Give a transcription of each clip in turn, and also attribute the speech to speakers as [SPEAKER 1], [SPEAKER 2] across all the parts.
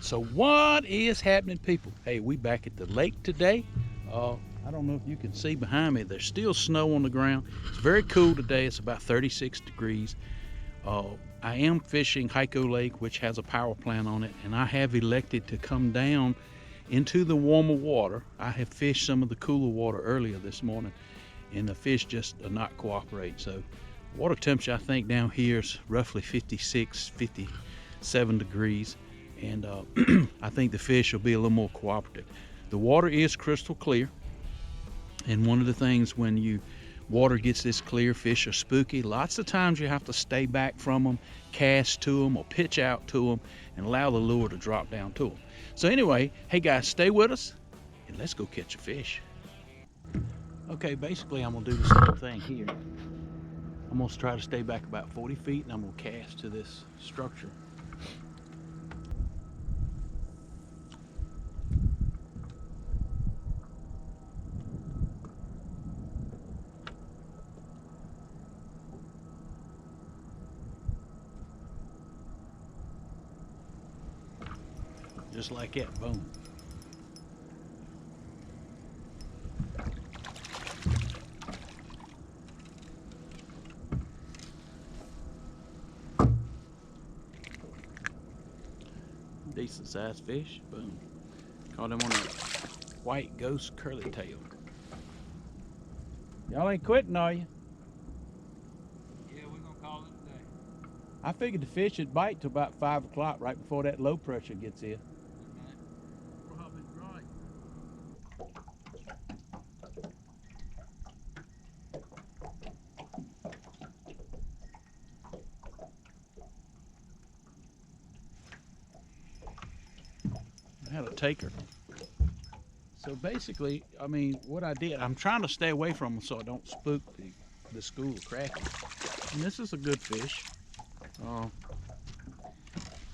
[SPEAKER 1] So what is happening, people? Hey, we back at the lake today. I don't know if you can see behind me, there's still snow on the ground. It's very cool today. It's about 36 degrees. I am fishing Hyco Lake, which has a power plant on it, and I have elected to come down into the warmer water. I have fished some of the cooler water earlier this morning, and the fish just do not cooperate. So water temperature, I think down here is roughly 56, 57 degrees. And I think the fish will be a little more cooperative. The water is crystal clear, and one of the things when water gets this clear, fish are spooky. Lots of times you have to stay back from them, cast to them, or pitch out to them, and allow the lure to drop down to them. So anyway, hey guys, stay with us, and let's go catch a fish. Okay, basically I'm gonna do the same thing here. I'm gonna try to stay back about 40 feet, and I'm gonna cast to this structure. Just like that, boom. Decent sized fish, boom. Caught him on a white ghost curly tail. Y'all ain't quitting, are you?
[SPEAKER 2] Yeah, we're gonna call it today.
[SPEAKER 1] I figured the fish would bite till about 5 o'clock, right before that low pressure gets here.
[SPEAKER 2] Probably right.
[SPEAKER 1] I had a taker. So basically, I mean, what I did, I'm trying to stay away from them so I don't spook the school of crappie. And this is a good fish.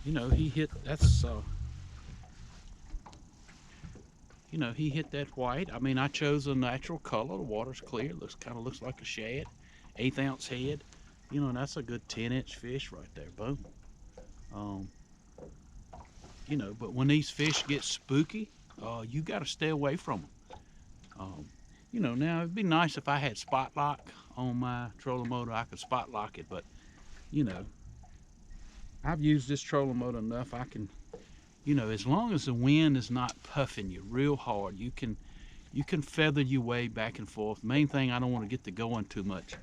[SPEAKER 1] You know, he hit, he hit that white. I mean, I chose a natural color. The water's clear. Kind of looks like a shad. 1/8 ounce head. You know, and that's a good 10-inch fish right there. Boom. You know, but when these fish get spooky, you got to stay away from them. You know, now it'd be nice if I had spot lock on my trolling motor. I could spot lock it, but you know, I've used this trolling motor enough. I can, you know, as long as the wind is not puffing you real hard, you can feather your way back and forth. Main thing, I don't want to get to going too much.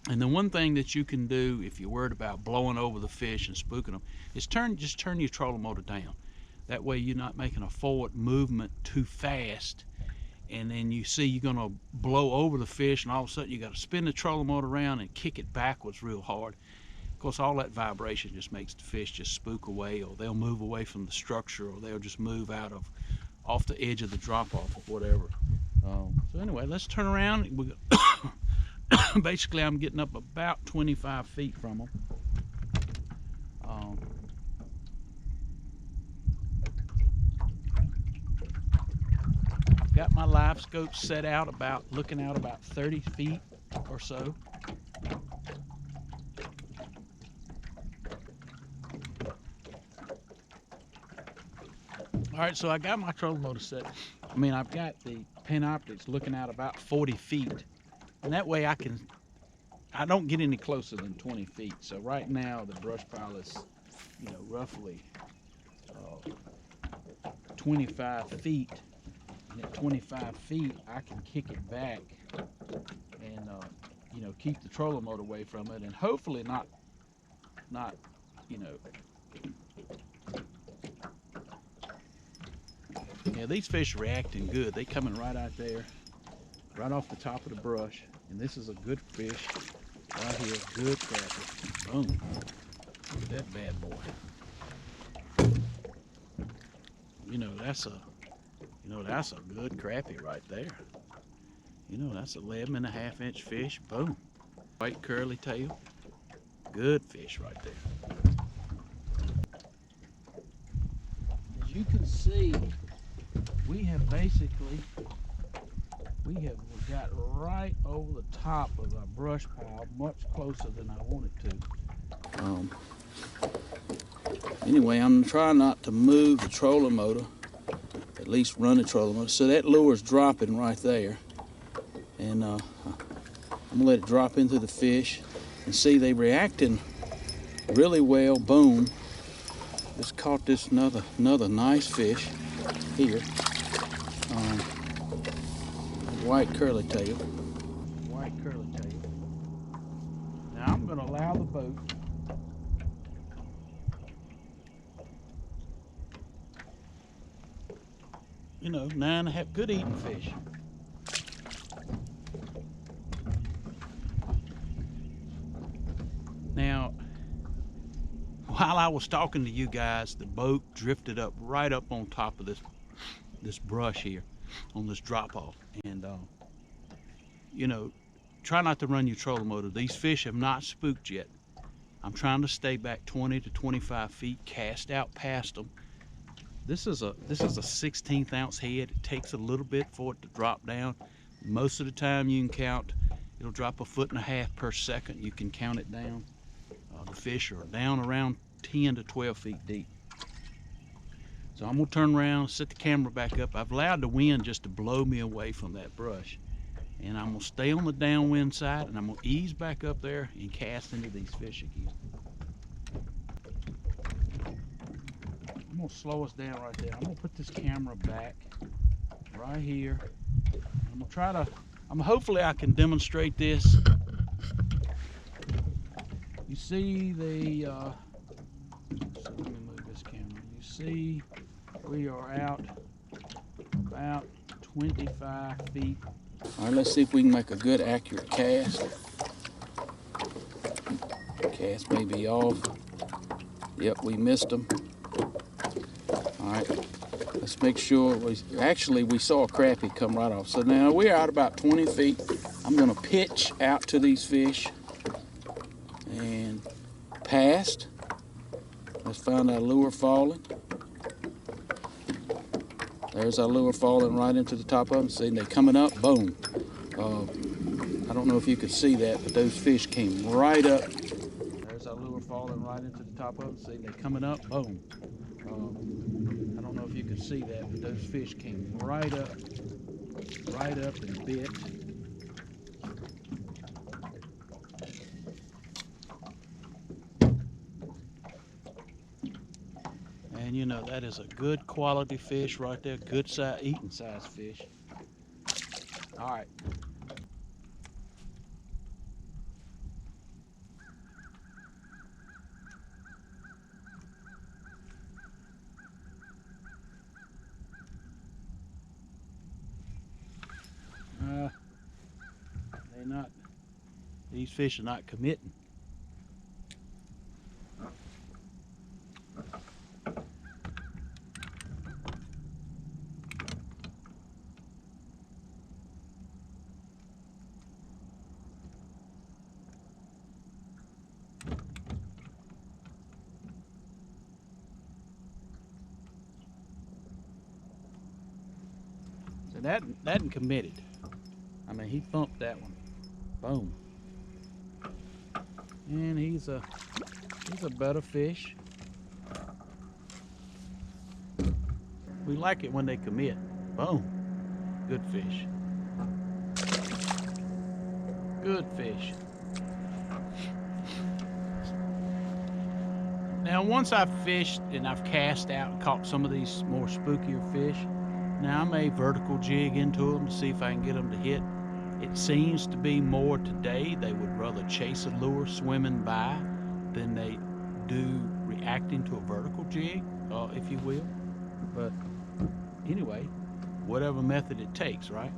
[SPEAKER 1] And the one thing that you can do if you're worried about blowing over the fish and spooking them is just turn your trolling motor down. That way you're not making a forward movement too fast, and then you see you're gonna blow over the fish, and all of a sudden you got to spin the trolling motor around and kick it backwards real hard. Of course, all that vibration just makes the fish just spook away, or they'll move away from the structure, or they'll just move off the edge of the drop off or whatever. So anyway, let's turn around. Basically, I'm getting up about 25 feet from them. Got my live scope set out looking out about 30 feet or so. All right, so I got my trolling motor set. I mean, I've got the pin optics looking out about 40 feet. And that way I don't get any closer than 20 feet. So right now the brush pile is, you know, roughly 25 feet. And at 25 feet, I can kick it back and, you know, keep the trolling motor away from it, and hopefully not, you know. Yeah, these fish are reacting good. They coming right out there, right off the top of the brush. And this is a good fish right here, good crappie. Boom. Look at that bad boy. You know, that's a good crappie right there. You know, that's 11.5-inch fish. Boom. White curly tail. Good fish right there. As you can see, we have got right over the top of our brush pile, much closer than I wanted to. Anyway, I'm trying not to move the trolling motor, at least run the trolling motor. So that lure's dropping right there. And I'm gonna let it drop into the fish and see they reacting really well. Boom. Just caught this another nice fish here. White curly tail. White curly tail. Now I'm gonna allow the boat you know, 9.5, good eating fish. Now, while I was talking to you guys, the boat drifted up right up on top of this brush here, on this drop off. And you know, try not to run your trolling motor. These fish have not spooked yet. I'm trying to stay back 20 to 25 feet, cast out past them. This is a 16th ounce head. It takes a little bit for it to drop down. Most of the time you can count, it'll drop 1.5 feet per second. You can count it down. The fish are down around 10 to 12 feet deep. So I'm gonna turn around, set the camera back up. I've allowed the wind just to blow me away from that brush. And I'm gonna stay on the downwind side, and I'm gonna ease back up there and cast into these fish again. I'm gonna slow us down right there. I'm gonna put this camera back right here. I'm gonna try to, hopefully I can demonstrate this. You see the, so let me move this camera. You see we are out about 25 feet. All right, let's see if we can make a good accurate cast. Cast may be off. Yep, we missed them. All right, let's make sure. We saw a crappie come right off. So now we're out about 20 feet. I'm gonna pitch out to these fish and past. Let's find our lure falling. There's our lure falling right into the top of them. See, they're coming up, boom. I don't know if you could see that, but those fish came right up. There's our lure falling right into the top of them. See, they're coming up, boom. I don't know if you could see that, but those fish came right up and bit. And you know, that is a good quality fish right there, good size, eating size fish. All right. These fish are not committing. So that one committed. I mean, he thumped that one. Boom. And he's a better fish. We like it when they commit. Boom. Good fish. Good fish. Now, once I've fished and I've cast out and caught some of these more spookier fish, now I may vertical jig into them to see if I can get them to hit. It seems to be more today, they would rather chase a lure swimming by than they do reacting to a vertical jig, if you will. But anyway, whatever method it takes, right?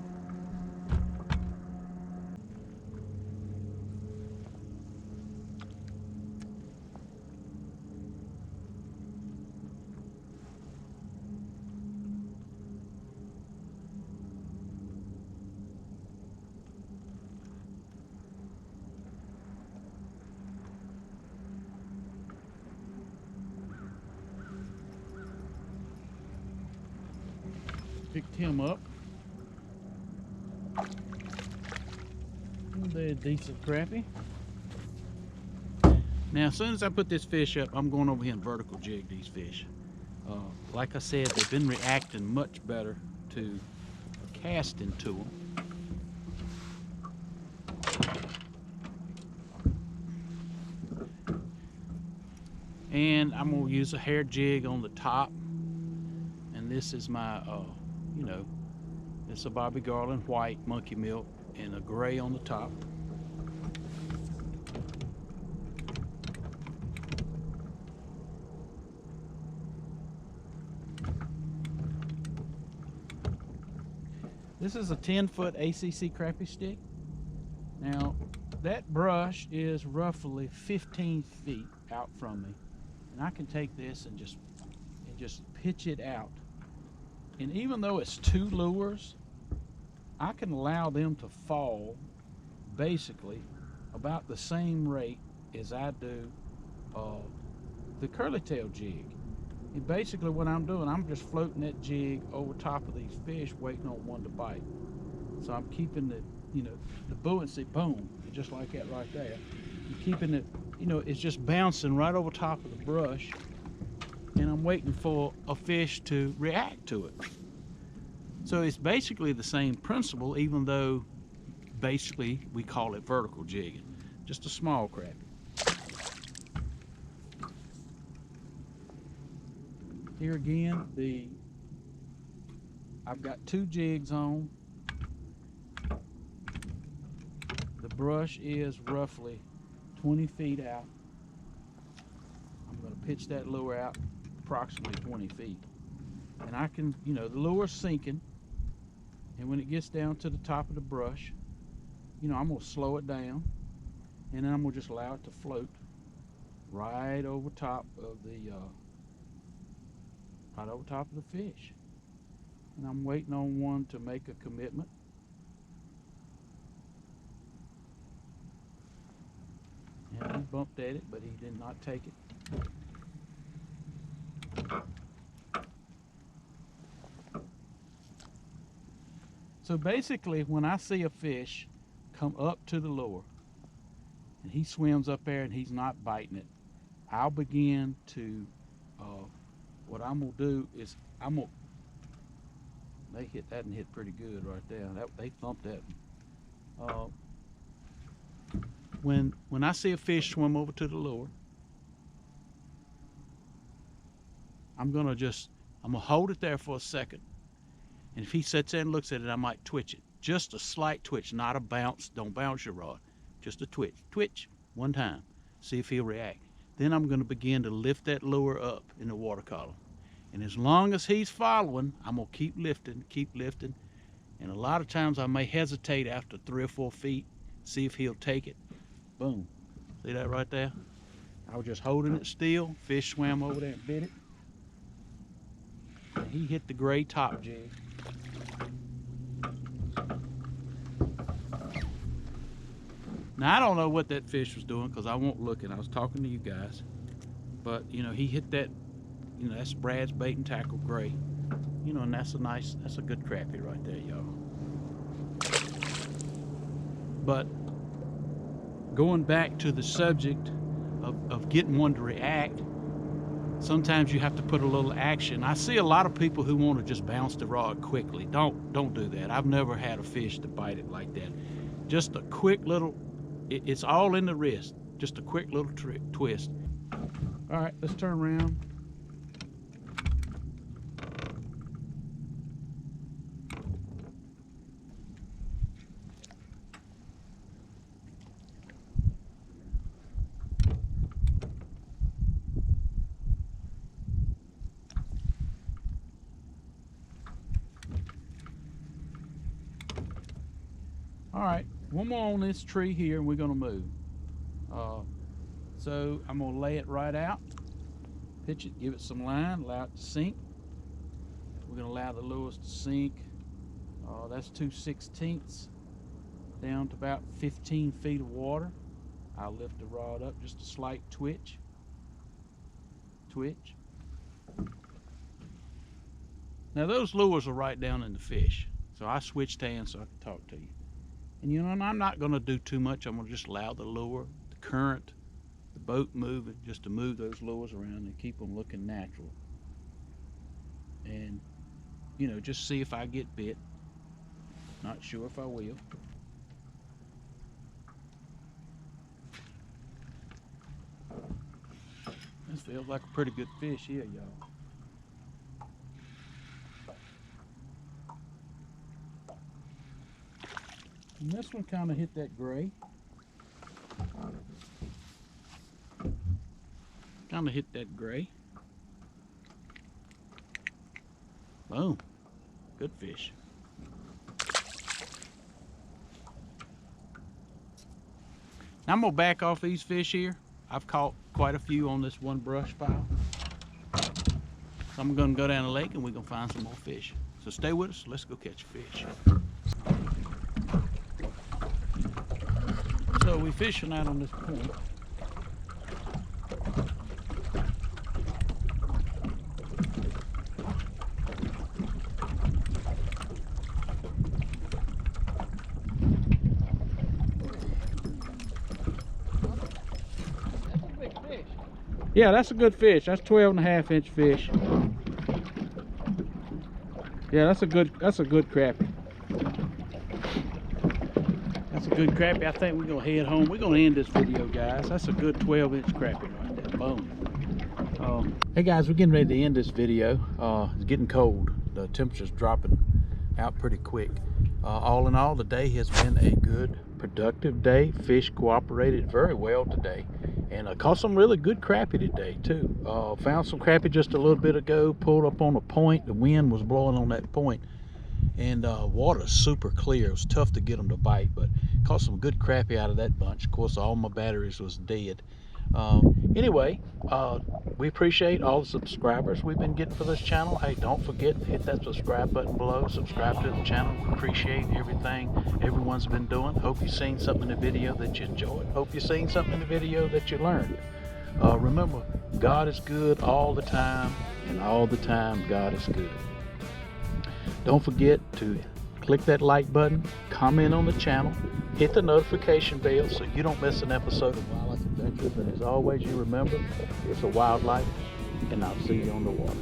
[SPEAKER 1] Picked him up. They're a decent crappie. Now, as soon as I put this fish up, I'm going over here and vertical jig these fish. Like I said, they've been reacting much better to casting to them. And I'm gonna use a hair jig on the top. And this is my, you know, it's a Bobby Garland white monkey milk and a gray on the top. This is a 10-foot ACC crappie stick. Now, that brush is roughly 15 feet out from me. And I can take this and just pitch it out. And even though it's 2 lures, I can allow them to fall basically about the same rate as I do the curly tail jig. And basically what I'm doing, I'm just floating that jig over top of these fish, waiting on one to bite. So I'm keeping the, you know, the buoyancy, boom, just like that right there. I'm keeping it, you know, it's just bouncing right over top of the brush, and I'm waiting for a fish to react to it. So it's basically the same principle, even though basically we call it vertical jigging. Just a small crappie. Here again, I've got 2 jigs on. The brush is roughly 20 feet out. I'm going to pitch that lure out approximately 20 feet. And I can, you know, the lure's sinking. And when it gets down to the top of the brush, you know, I'm going to slow it down. And then I'm going to just allow it to float right over top of the fish. And I'm waiting on one to make a commitment. And he bumped at it, but he did not take it. So basically, when I see a fish come up to the lure and he swims up there and he's not biting it, I'll begin to, what I'm gonna do is they hit that and hit pretty good right there. They thumped that. When I see a fish swim over to the lure, I'm gonna hold it there for a second. And if he sits there and looks at it, I might twitch it. Just a slight twitch, not a bounce. Don't bounce your rod. Just a twitch. Twitch one time. See if he'll react. Then I'm going to begin to lift that lure up in the water column. And as long as he's following, I'm going to keep lifting. And a lot of times I may hesitate after 3 or 4 feet, see if he'll take it. Boom. See that right there? I was just holding it still. Fish swam over there and bit it. And he hit the gray top jig. Now, I don't know what that fish was doing because I wasn't looking. I was talking to you guys. But, you know, he hit that, you know, that's Brad's bait and tackle gray. You know, and that's a good crappie right there, y'all. But going back to the subject of getting one to react, sometimes you have to put a little action. I see a lot of people who want to just bounce the rod quickly. Don't do that. I've never had a fish to bite it like that. Just a quick little, it's all in the wrist. Just a quick little twist. All right, let's turn around. All right, one more on this tree here and we're gonna move. So I'm gonna lay it right out, pitch it, give it some line, allow it to sink. We're gonna allow the lures to sink. That's 2/16 down to about 15 feet of water. I'll lift the rod up, just a slight twitch. Now those lures are right down in the fish. So I switched hands so I can talk to you. And you know, and I'm not gonna do too much. I'm gonna just allow the lure, the current, the boat moving, just to move those lures around and keep them looking natural. And, you know, just see if I get bit. Not sure if I will. This feels like a pretty good fish here, y'all. And this one kind of hit that gray. Kind of hit that gray. Boom. Good fish. Now I'm going to back off these fish here. I've caught quite a few on this one brush pile. So I'm going to go down the lake and we're going to find some more fish. So stay with us. Let's go catch a fish. So we're fishing out on this point. Yeah, that's a good fish. That's 12.5-inch fish. Yeah, that's a good crappie. That's a good crappie. I think we're gonna head home. We're gonna end this video, guys. That's a good 12-inch crappie right there. Boom. Hey guys, we're getting ready to end this video. It's getting cold. The temperature's dropping out pretty quick. All in all, the day has been a good, productive day. Fish cooperated very well today. And I caught some really good crappie today too. Found some crappie just a little bit ago, pulled up on a point. The wind was blowing on that point, and water's super clear. It was tough to get them to bite, but caught some good crappie out of that bunch. Of course, all my batteries was dead. Anyway, we appreciate all the subscribers we've been getting for this channel. Hey, don't forget to hit that subscribe button below. Subscribe to the channel. We appreciate everything everyone's been doing. Hope you've seen something in the video that you enjoyed. Hope you've seen something in the video that you learned. Remember, God is good all the time, and all the time God is good. Don't forget to click that like button, comment on the channel, hit the notification bell so you don't miss an episode of Wildlife Adventures. And as always, you remember, it's a wildlife, and I'll see you on the water.